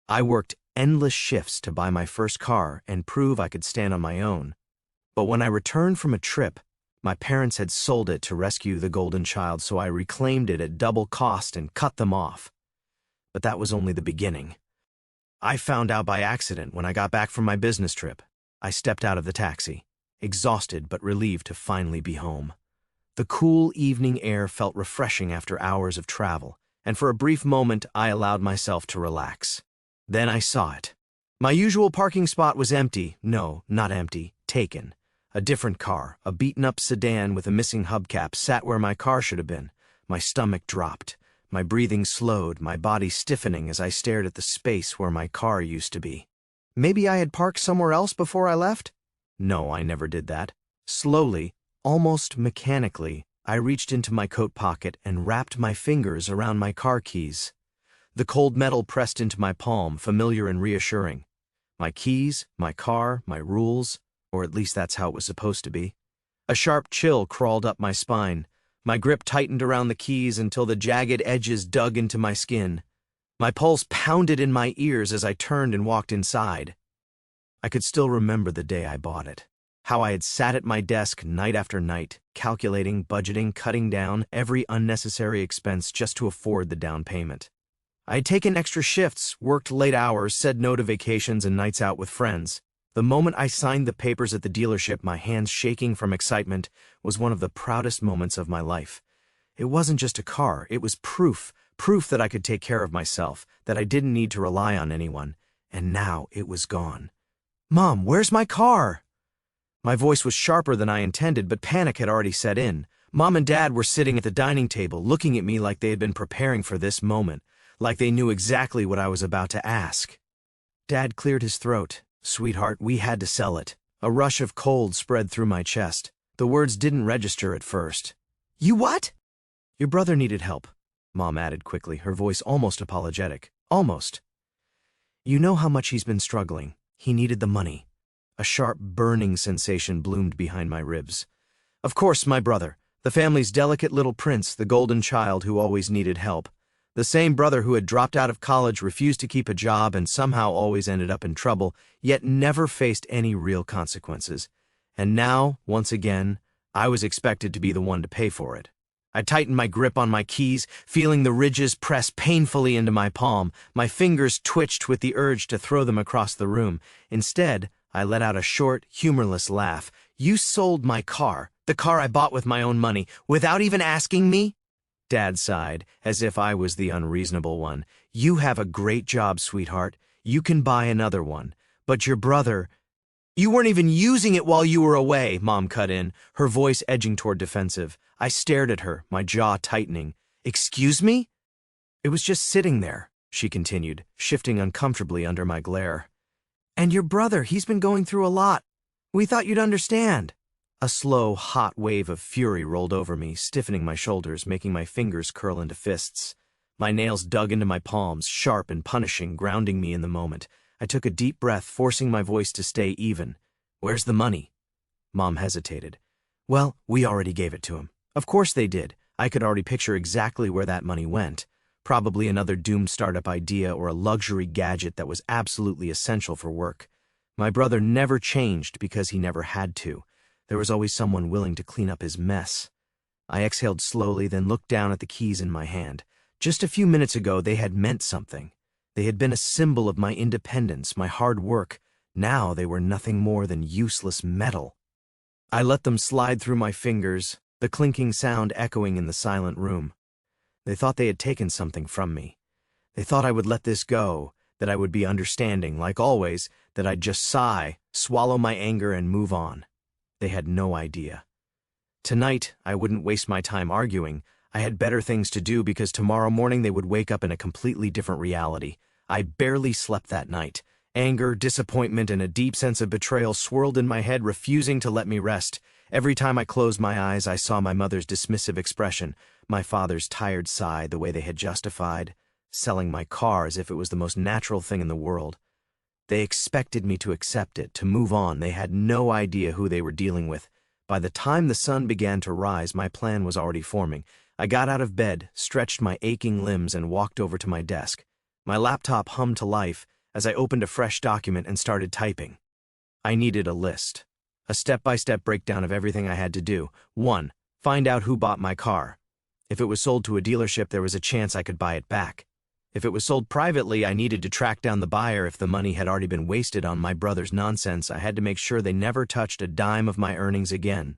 I worked endless shifts to buy my first car and prove I could stand on my own. But when I returned from a trip, my parents had sold it to rescue the golden child, so I reclaimed it at double cost and cut them off. But that was only the beginning. I found out by accident when I got back from my business trip. I stepped out of the taxi, exhausted but relieved to finally be home. The cool evening air felt refreshing after hours of travel, and for a brief moment I allowed myself to relax. Then I saw it. My usual parking spot was empty. No, not empty, taken. A different car, a beaten-up sedan with a missing hubcap, sat where my car should have been. My stomach dropped. My breathing slowed, my body stiffening as I stared at the space where my car used to be. Maybe I had parked somewhere else before I left? No, I never did that. Slowly, almost mechanically, I reached into my coat pocket and wrapped my fingers around my car keys. The cold metal pressed into my palm, familiar and reassuring. My keys, my car, my rules, or at least that's how it was supposed to be. A sharp chill crawled up my spine. My grip tightened around the keys until the jagged edges dug into my skin. My pulse pounded in my ears as I turned and walked inside. I could still remember the day I bought it. How I had sat at my desk night after night, calculating, budgeting, cutting down every unnecessary expense just to afford the down payment. I had taken extra shifts, worked late hours, said no to vacations and nights out with friends. The moment I signed the papers at the dealership, my hands shaking from excitement, was one of the proudest moments of my life. It wasn't just a car, it was proof that I could take care of myself, that I didn't need to rely on anyone, and now it was gone. "Mom, where's my car?" My voice was sharper than I intended, but panic had already set in. Mom and Dad were sitting at the dining table, looking at me like they had been preparing for this moment, like they knew exactly what I was about to ask. Dad cleared his throat. "Sweetheart, we had to sell it." A rush of cold spread through my chest. The words didn't register at first. "You what?" "Your brother needed help," Mom added quickly, her voice almost apologetic. Almost. "You know how much he's been struggling. He needed the money." A sharp, burning sensation bloomed behind my ribs. Of course, my brother, the family's delicate little prince, the golden child who always needed help. The same brother who had dropped out of college, refused to keep a job, and somehow always ended up in trouble, yet never faced any real consequences. And now, once again, I was expected to be the one to pay for it. I tightened my grip on my keys, feeling the ridges press painfully into my palm. My fingers twitched with the urge to throw them across the room. Instead, I let out a short, humorless laugh. "You sold my car, the car I bought with my own money, without even asking me?" Dad sighed, as if I was the unreasonable one. "You have a great job, sweetheart. You can buy another one. But your brother—" "You weren't even using it while you were away," Mom cut in, her voice edging toward defensive. I stared at her, my jaw tightening. "Excuse me?" "It was just sitting there," she continued, shifting uncomfortably under my glare. "And your brother, he's been going through a lot. We thought you'd understand." A slow, hot wave of fury rolled over me, stiffening my shoulders, making my fingers curl into fists. My nails dug into my palms, sharp and punishing, grounding me in the moment. I took a deep breath, forcing my voice to stay even. "Where's the money?" Mom hesitated. "Well, we already gave it to him." Of course they did. I could already picture exactly where that money went. Probably another doomed startup idea or a luxury gadget that was absolutely essential for work. My brother never changed because he never had to. There was always someone willing to clean up his mess. I exhaled slowly, then looked down at the keys in my hand. Just a few minutes ago, they had meant something. They had been a symbol of my independence, my hard work. Now they were nothing more than useless metal. I let them slide through my fingers, the clinking sound echoing in the silent room. They thought they had taken something from me. They thought I would let this go, that I would be understanding, like always, that I'd just sigh, swallow my anger, and move on. They had no idea. Tonight, I wouldn't waste my time arguing. I had better things to do because tomorrow morning they would wake up in a completely different reality. I barely slept that night. Anger, disappointment, and a deep sense of betrayal swirled in my head, refusing to let me rest. Every time I closed my eyes, I saw my mother's dismissive expression, my father's tired sigh, the way they had justified selling my car as if it was the most natural thing in the world. They expected me to accept it, to move on. They had no idea who they were dealing with. By the time the sun began to rise, my plan was already forming. I got out of bed, stretched my aching limbs, and walked over to my desk. My laptop hummed to life, as I opened a fresh document and started typing. I needed a list. A step-by-step breakdown of everything I had to do. 1. Find out who bought my car. If it was sold to a dealership, there was a chance I could buy it back. If it was sold privately, I needed to track down the buyer. If the money had already been wasted on my brother's nonsense, I had to make sure they never touched a dime of my earnings again.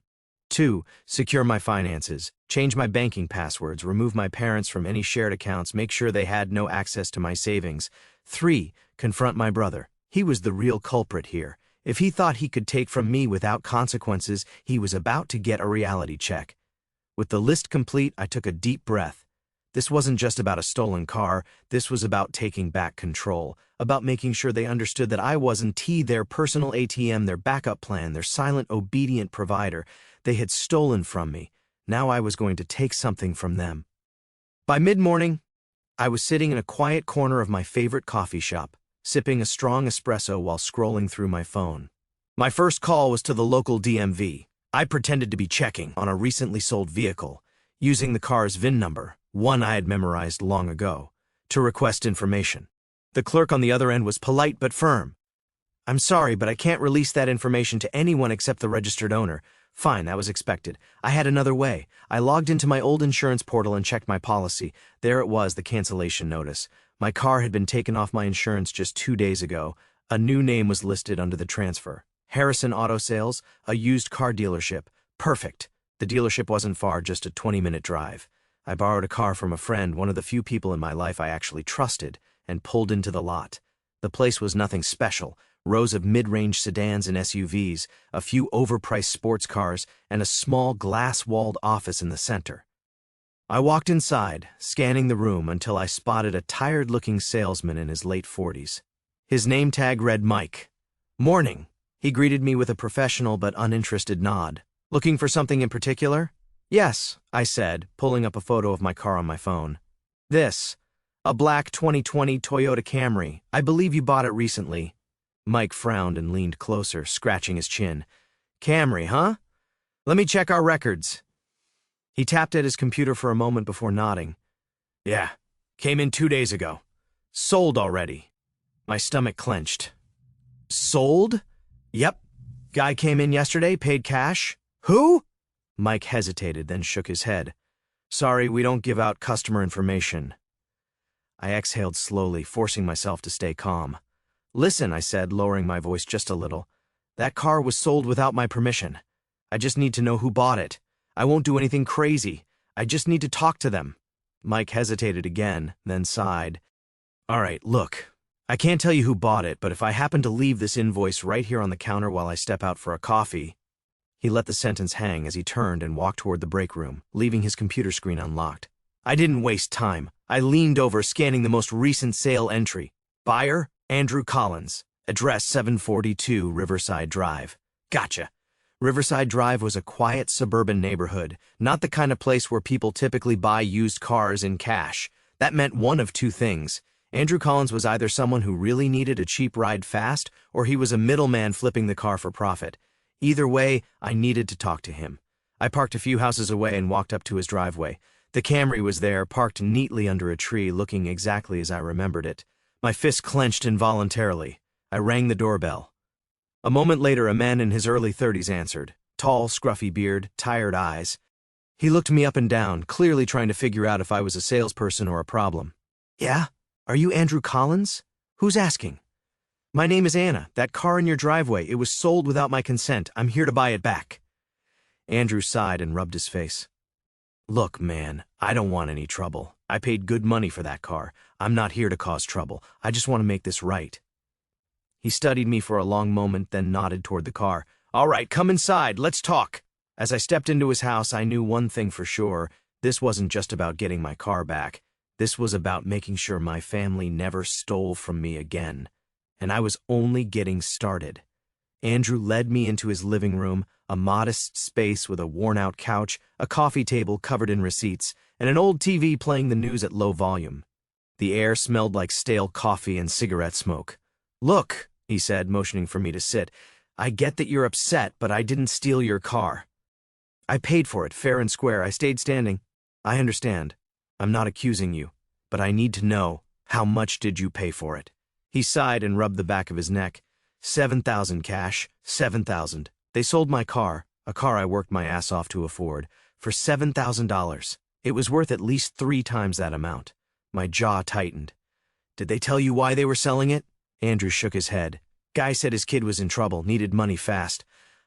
2. Secure my finances. Change my banking passwords, remove my parents from any shared accounts, make sure they had no access to my savings. 3. Confront my brother. He was the real culprit here. If he thought he could take from me without consequences, he was about to get a reality check. With the list complete, I took a deep breath. This wasn't just about a stolen car. This was about taking back control, about making sure they understood that I wasn't their personal ATM, their backup plan, their silent, obedient provider. They had stolen from me. Now I was going to take something from them. By mid-morning, I was sitting in a quiet corner of my favorite coffee shop, sipping a strong espresso while scrolling through my phone. My first call was to the local DMV. I pretended to be checking on a recently sold vehicle, using the car's VIN number, one I had memorized long ago, to request information. The clerk on the other end was polite but firm. "I'm sorry, but I can't release that information to anyone except the registered owner." Fine, that was expected. I had another way. I logged into my old insurance portal and checked my policy. There it was, the cancellation notice. My car had been taken off my insurance just 2 days ago. A new name was listed under the transfer. Harrison Auto Sales, a used car dealership. Perfect. The dealership wasn't far, just a 20-minute drive. I borrowed a car from a friend, one of the few people in my life I actually trusted, and pulled into the lot. The place was nothing special. Rows of mid-range sedans and SUVs, a few overpriced sports cars, and a small glass-walled office in the center. I walked inside, scanning the room until I spotted a tired-looking salesman in his late 40s. His name tag read Mike. "Morning." He greeted me with a professional but uninterested nod. "Looking for something in particular?" "Yes," I said, pulling up a photo of my car on my phone. "This. A black 2020 Toyota Camry. I believe you bought it recently." Mike frowned and leaned closer, scratching his chin. "Camry, huh? Let me check our records." He tapped at his computer for a moment before nodding. "Yeah, came in 2 days ago. Sold already." My stomach clenched. "Sold?" "Yep. Guy came in yesterday, paid cash." "Who?" Mike hesitated, then shook his head. "Sorry, we don't give out customer information." I exhaled slowly, forcing myself to stay calm. "Listen," I said, lowering my voice just a little. "That car was sold without my permission. I just need to know who bought it. I won't do anything crazy. I just need to talk to them." Mike hesitated again, then sighed. "All right, look. I can't tell you who bought it, but if I happen to leave this invoice right here on the counter while I step out for a coffee..." He let the sentence hang as he turned and walked toward the break room, leaving his computer screen unlocked. I didn't waste time. I leaned over, scanning the most recent sale entry. Buyer, Andrew Collins. Address 742 Riverside Drive. Gotcha. Riverside Drive was a quiet suburban neighborhood, not the kind of place where people typically buy used cars in cash. That meant one of two things. Andrew Collins was either someone who really needed a cheap ride fast, or he was a middleman flipping the car for profit. Either way, I needed to talk to him. I parked a few houses away and walked up to his driveway. The Camry was there, parked neatly under a tree, looking exactly as I remembered it. My fist clenched involuntarily. I rang the doorbell. A moment later, a man in his early 30s answered. Tall, scruffy beard, tired eyes. He looked me up and down, clearly trying to figure out if I was a salesperson or a problem. "Yeah? Are you Andrew Collins? Who's asking?" "My name is Anna. That car in your driveway, it was sold without my consent. I'm here to buy it back." Andrew sighed and rubbed his face. "Look, man, I don't want any trouble. I paid good money for that car. I'm not here to cause trouble. I just want to make this right." He studied me for a long moment, then nodded toward the car. "All right, come inside. Let's talk." As I stepped into his house, I knew one thing for sure. This wasn't just about getting my car back. This was about making sure my family never stole from me again. And I was only getting started. Andrew led me into his living room, a modest space with a worn-out couch, a coffee table covered in receipts, and an old TV playing the news at low volume. The air smelled like stale coffee and cigarette smoke. "Look," he said, motioning for me to sit, "I get that you're upset, but I didn't steal your car. I paid for it, fair and square. I stayed standing. I understand. I'm not accusing you, but I need to know, how much did you pay for it?" He sighed and rubbed the back of his neck. 7,000 cash, 7,000. They sold my car, a car I worked my ass off to afford, for $7,000. It was worth at least 3 times that amount. My jaw tightened. Did they tell you why they were selling it? Andrew shook his head. Guy said his kid was in trouble, needed money fast.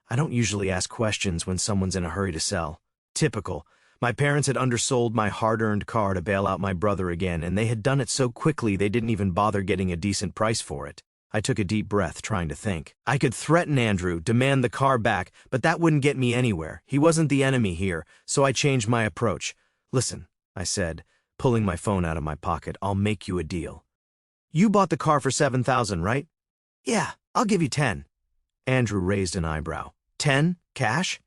I don't usually ask questions when someone's in a hurry to sell. Typical. My parents had undersold my hard-earned car to bail out my brother again, and they had done it so quickly they didn't even bother getting a decent price for it. I took a deep breath, trying to think. I could threaten Andrew, demand the car back, but that wouldn't get me anywhere. He wasn't the enemy here, so I changed my approach. Listen, I said, pulling my phone out of my pocket, I'll make you a deal. You bought the car for 7,000, right? Yeah, I'll give you 10. Andrew raised an eyebrow. 10? Cash?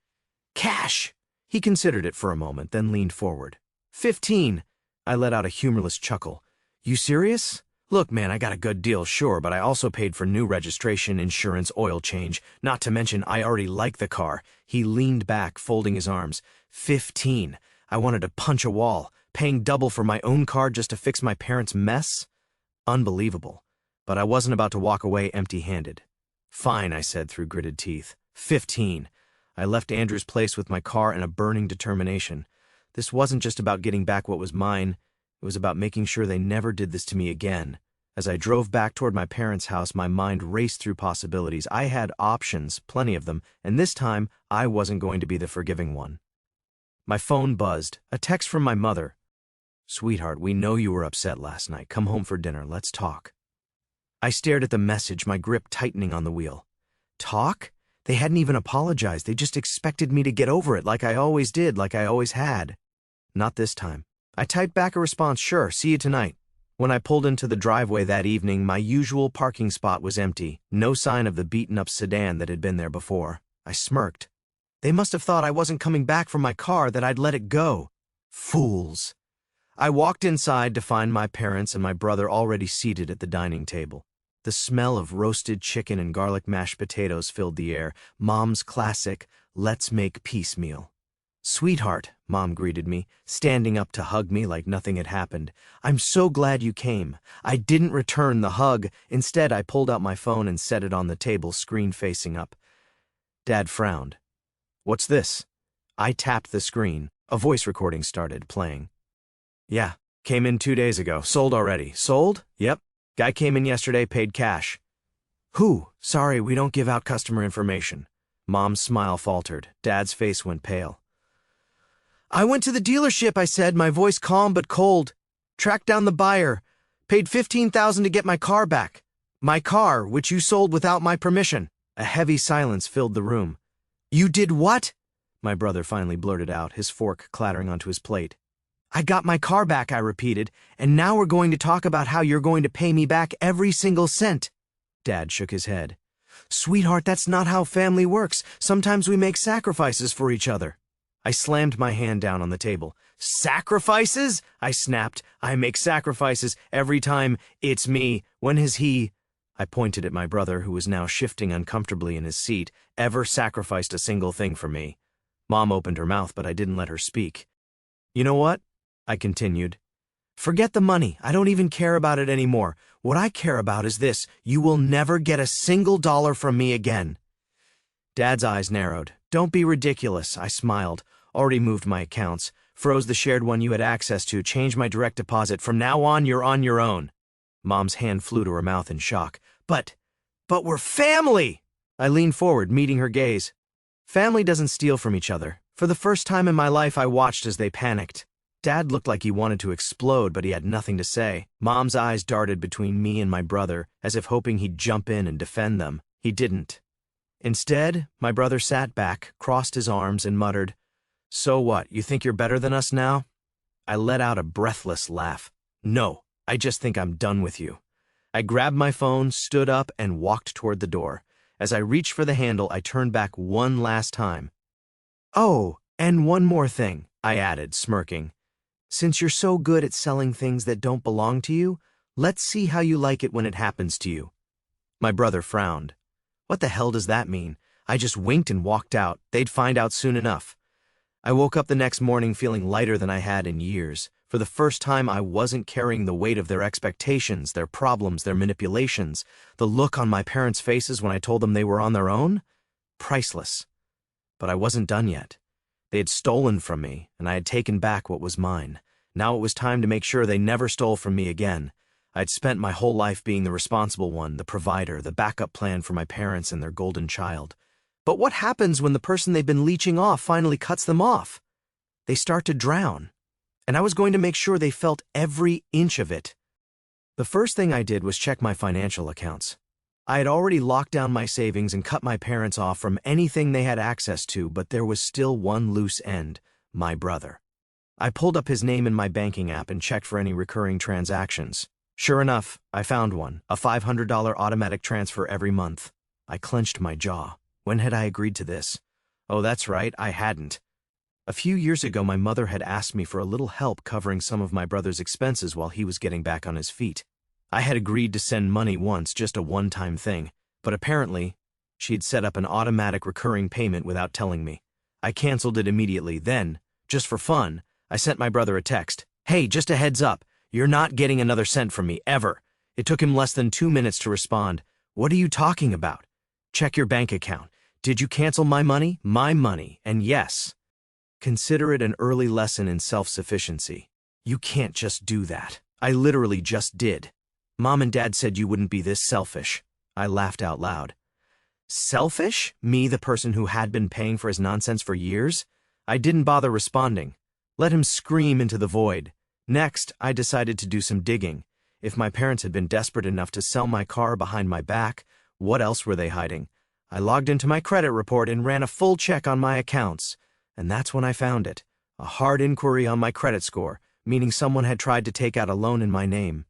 Cash! He considered it for a moment, then leaned forward. 15. I let out a humorless chuckle. You serious? Look, man, I got a good deal, sure, but I also paid for new registration, insurance, oil change. Not to mention, I already like the car. He leaned back, folding his arms. 15. I wanted to punch a wall, paying double for my own car just to fix my parents' mess? Unbelievable. But I wasn't about to walk away empty-handed. Fine, I said through gritted teeth. 15. I left Andrew's place with my car in a burning determination. This wasn't just about getting back what was mine. It was about making sure they never did this to me again. As I drove back toward my parents' house, my mind raced through possibilities. I had options, plenty of them, and this time, I wasn't going to be the forgiving one. My phone buzzed. A text from my mother. Sweetheart, we know you were upset last night. Come home for dinner. Let's talk. I stared at the message, my grip tightening on the wheel. Talk? They hadn't even apologized. They just expected me to get over it like I always did, like I always had. Not this time. I typed back a response, sure, see you tonight. When I pulled into the driveway that evening, my usual parking spot was empty, no sign of the beaten-up sedan that had been there before. I smirked. They must have thought I wasn't coming back from my car, that I'd let it go. Fools. I walked inside to find my parents and my brother already seated at the dining table. The smell of roasted chicken and garlic mashed potatoes filled the air, Mom's classic, let's make peace meal. Sweetheart, Mom greeted me, standing up to hug me like nothing had happened. I'm so glad you came. I didn't return the hug. Instead, I pulled out my phone and set it on the table, screen facing up. Dad frowned. What's this? I tapped the screen. A voice recording started playing. Yeah, came in 2 days ago. Sold already. Sold? Yep. Guy came in yesterday, paid cash. Who? Sorry, we don't give out customer information. Mom's smile faltered. Dad's face went pale. I went to the dealership, I said, my voice calm but cold. Tracked down the buyer. Paid $15,000 to get my car back. My car, which you sold without my permission. A heavy silence filled the room. You did what? My brother finally blurted out, his fork clattering onto his plate. I got my car back, I repeated, and now we're going to talk about how you're going to pay me back every single cent. Dad shook his head. Sweetheart, that's not how family works. Sometimes we make sacrifices for each other. I slammed my hand down on the table. Sacrifices? I snapped. I make sacrifices every time. It's me. When has he? I pointed at my brother, who was now shifting uncomfortably in his seat, ever sacrificed a single thing for me. Mom opened her mouth, but I didn't let her speak. You know what? I continued. Forget the money. I don't even care about it anymore. What I care about is this. You will never get a single dollar from me again. Dad's eyes narrowed. Don't be ridiculous, I smiled. Already moved my accounts. Froze the shared one you had access to. Changed my direct deposit. From now on, you're on your own. Mom's hand flew to her mouth in shock. But we're family! I leaned forward, meeting her gaze. Family doesn't steal from each other. For the first time in my life, I watched as they panicked. Dad looked like he wanted to explode, but he had nothing to say. Mom's eyes darted between me and my brother, as if hoping he'd jump in and defend them. He didn't. Instead, my brother sat back, crossed his arms, and muttered, So what, you think you're better than us now? I let out a breathless laugh. No, I just think I'm done with you. I grabbed my phone, stood up, and walked toward the door. As I reached for the handle, I turned back one last time. Oh, and one more thing, I added, smirking. Since you're so good at selling things that don't belong to you, let's see how you like it when it happens to you. My brother frowned. What the hell does that mean? I just winked and walked out. They'd find out soon enough. I woke up the next morning feeling lighter than I had in years. For For the first time, I wasn't carrying the weight of their expectations, their problems, their manipulations. The look on my parents' faces when I told them they were on their own? Priceless. But I wasn't done yet. They had stolen from me, and I had taken back what was mine. Now it was time to make sure they never stole from me again. I'd spent my whole life being the responsible one, the provider, the backup plan for my parents and their golden child. But what happens when the person they've been leeching off finally cuts them off? They start to drown. And I was going to make sure they felt every inch of it. The first thing I did was check my financial accounts. I had already locked down my savings and cut my parents off from anything they had access to, but there was still one loose end: my brother. I pulled up his name in my banking app and checked for any recurring transactions. Sure enough, I found one, a $500 automatic transfer every month. I clenched my jaw. When had I agreed to this? Oh, that's right, I hadn't. A few years ago, my mother had asked me for a little help covering some of my brother's expenses while he was getting back on his feet. I had agreed to send money once, just a one-time thing, but apparently, she'd set up an automatic recurring payment without telling me. I canceled it immediately. Then, just for fun, I sent my brother a text. Hey, just a heads up, you're not getting another cent from me, ever. It took him less than 2 minutes to respond. What are you talking about? Check your bank account. Did you cancel my money? My money, and yes. Consider it an early lesson in self-sufficiency. You can't just do that. I literally just did. Mom and Dad said you wouldn't be this selfish. I laughed out loud. Selfish? Me, the person who had been paying for his nonsense for years? I didn't bother responding. Let him scream into the void. Next, I decided to do some digging. If my parents had been desperate enough to sell my car behind my back, what else were they hiding? I logged into my credit report and ran a full check on my accounts. And that's when I found it. A hard inquiry on my credit score, meaning someone had tried to take out a loan in my name.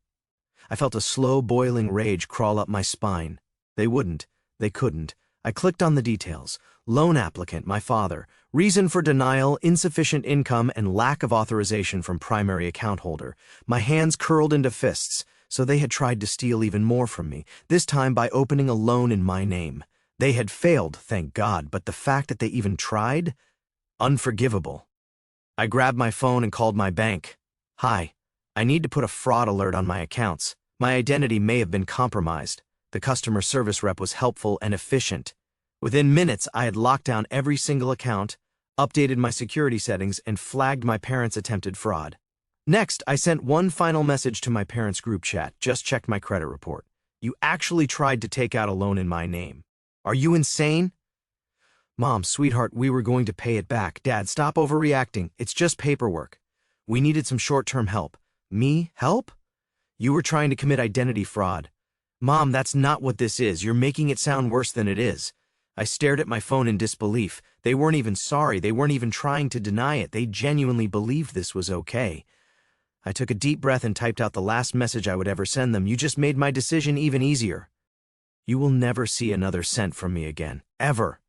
I felt a slow boiling rage crawl up my spine. They wouldn't. They couldn't. I clicked on the details. Loan applicant, my father. Reason for denial: insufficient income and lack of authorization from primary account holder. My hands curled into fists, so they had tried to steal even more from me, this time by opening a loan in my name. They had failed, thank God, but the fact that they even tried? Unforgivable. I grabbed my phone and called my bank. Hi. I need to put a fraud alert on my accounts. My identity may have been compromised. The customer service rep was helpful and efficient. Within minutes, I had locked down every single account, updated my security settings, and flagged my parents' attempted fraud. Next, I sent one final message to my parents' group chat. Just checked my credit report. You actually tried to take out a loan in my name. Are you insane? Mom, sweetheart, we were going to pay it back. Dad, stop overreacting. It's just paperwork. We needed some short-term help. Me? Help? You were trying to commit identity fraud. Mom, that's not what this is. You're making it sound worse than it is. I stared at my phone in disbelief. They weren't even sorry. They weren't even trying to deny it. They genuinely believed this was okay. I took a deep breath and typed out the last message I would ever send them. You just made my decision even easier. You will never see another cent from me again. Ever.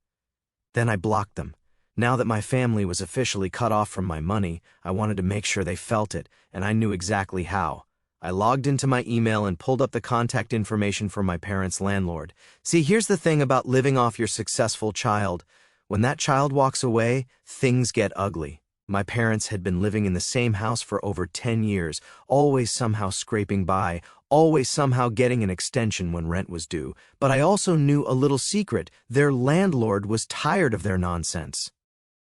Then I blocked them. Now that my family was officially cut off from my money, I wanted to make sure they felt it, and I knew exactly how. I logged into my email and pulled up the contact information for my parents' landlord. See, here's the thing about living off your successful child. When that child walks away, things get ugly. My parents had been living in the same house for over 10 years, always somehow scraping by, always somehow getting an extension when rent was due. But I also knew a little secret: their landlord was tired of their nonsense.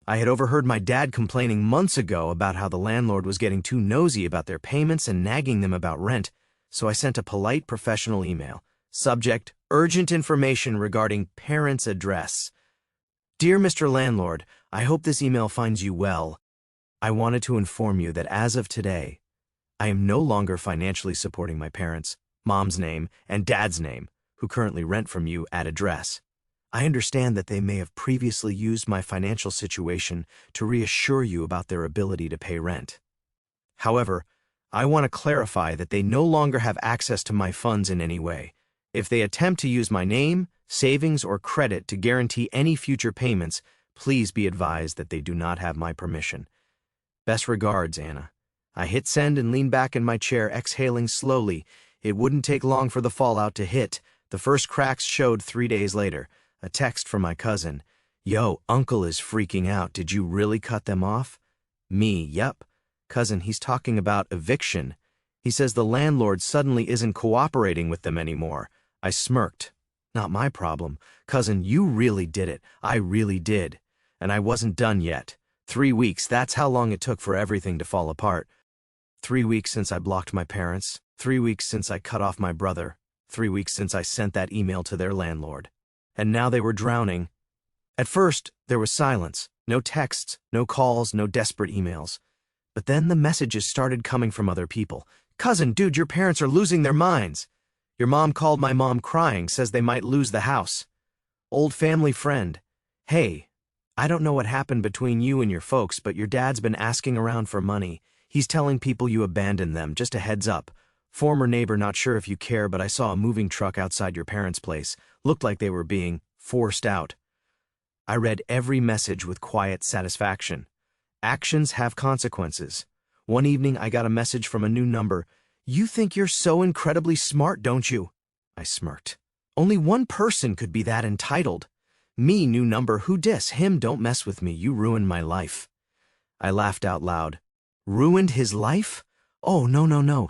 I had overheard my dad complaining months ago about how the landlord was getting too nosy about their payments and nagging them about rent, so I sent a polite professional email. Subject: urgent information regarding parents' address. Dear Mr. Landlord, I hope this email finds you well. I wanted to inform you that as of today, I am no longer financially supporting my parents, Mom's name, and Dad's name, who currently rent from you at address. I understand that they may have previously used my financial situation to reassure you about their ability to pay rent. However, I want to clarify that they no longer have access to my funds in any way. If they attempt to use my name, savings, or credit to guarantee any future payments, please be advised that they do not have my permission. Best regards, Anna. I hit send and leaned back in my chair, exhaling slowly. It wouldn't take long for the fallout to hit. The first cracks showed 3 days later. A text from my cousin. Yo, Uncle is freaking out. Did you really cut them off? Me, yep. Cousin, he's talking about eviction. He says the landlord suddenly isn't cooperating with them anymore. I smirked. Not my problem. Cousin, you really did it. I really did. And I wasn't done yet. 3 weeks, that's how long it took for everything to fall apart. 3 weeks since I blocked my parents. 3 weeks since I cut off my brother. 3 weeks since I sent that email to their landlord. And now they were drowning. At first, there was silence. No texts, no calls, no desperate emails. But then the messages started coming from other people. Cousin, dude, your parents are losing their minds. Your mom called my mom crying, says they might lose the house. Old family friend. Hey, I don't know what happened between you and your folks, but your dad's been asking around for money. He's telling people you abandoned them, just a heads up. Former neighbor, not sure if you care, but I saw a moving truck outside your parents' place. Looked like they were being forced out. I read every message with quiet satisfaction. Actions have consequences. One evening I got a message from a new number. You think you're so incredibly smart, don't you? I smirked. Only one person could be that entitled. Me, new number, who dis? Him, don't mess with me, you ruined my life. I laughed out loud. Ruined his life? Oh, no, no, no.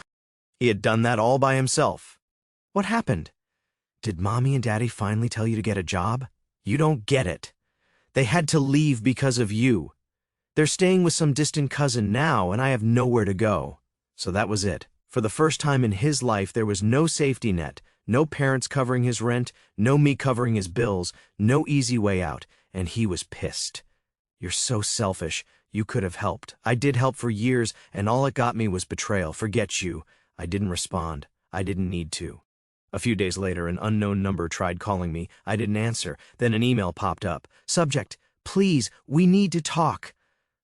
He had done that all by himself. What happened? Did Mommy and Daddy finally tell you to get a job? You don't get it. They had to leave because of you. They're staying with some distant cousin now, and I have nowhere to go. So that was it. For the first time in his life, there was no safety net, no parents covering his rent, no me covering his bills, no easy way out, and he was pissed. You're so selfish. You could have helped. I did help for years, and all it got me was betrayal. Forget you. I didn't respond. I didn't need to. A few days later, an unknown number tried calling me. I didn't answer. Then an email popped up. Subject, please, we need to talk.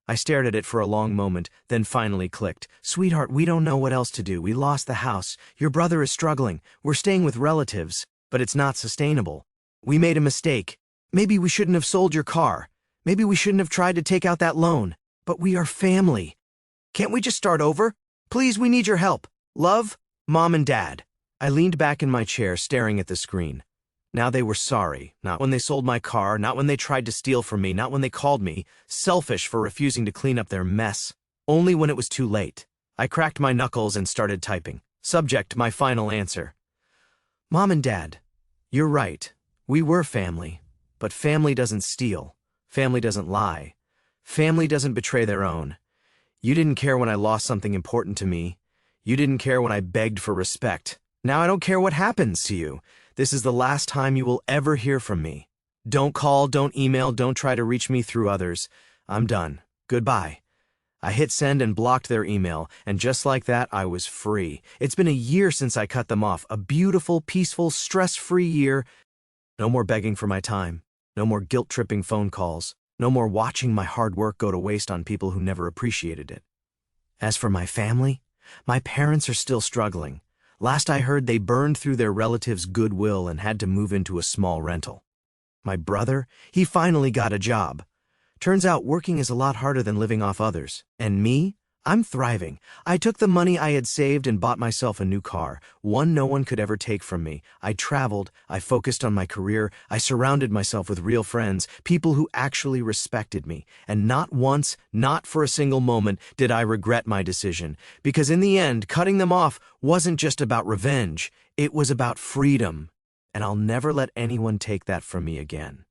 I stared at it for a long moment, then finally clicked. Sweetheart, we don't know what else to do. We lost the house. Your brother is struggling. We're staying with relatives, but it's not sustainable. We made a mistake. Maybe we shouldn't have sold your car. Maybe we shouldn't have tried to take out that loan. But we are family. Can't we just start over? Please, we need your help. Love, Mom and Dad. I leaned back in my chair, staring at the screen. Now they were sorry, not when they sold my car, not when they tried to steal from me, not when they called me selfish for refusing to clean up their mess, only when it was too late. I cracked my knuckles and started typing. Subject, my final answer. Mom and Dad, you're right. We were family, but family doesn't steal. Family doesn't lie. Family doesn't betray their own. You didn't care when I lost something important to me. You didn't care when I begged for respect. Now I don't care what happens to you. This is the last time you will ever hear from me. Don't call, don't email, don't try to reach me through others. I'm done. Goodbye. I hit send and blocked their email, and just like that, I was free. It's been a year since I cut them off. A beautiful, peaceful, stress-free year. No more begging for my time. No more guilt-tripping phone calls. No more watching my hard work go to waste on people who never appreciated it. As for my family, my parents are still struggling. Last I heard, they burned through their relatives' goodwill and had to move into a small rental. My brother, he finally got a job. Turns out working is a lot harder than living off others. And me? I'm thriving. I took the money I had saved and bought myself a new car, one no one could ever take from me. I traveled, I focused on my career, I surrounded myself with real friends, people who actually respected me. And not once, not for a single moment, did I regret my decision. Because in the end, cutting them off wasn't just about revenge, it was about freedom. And I'll never let anyone take that from me again.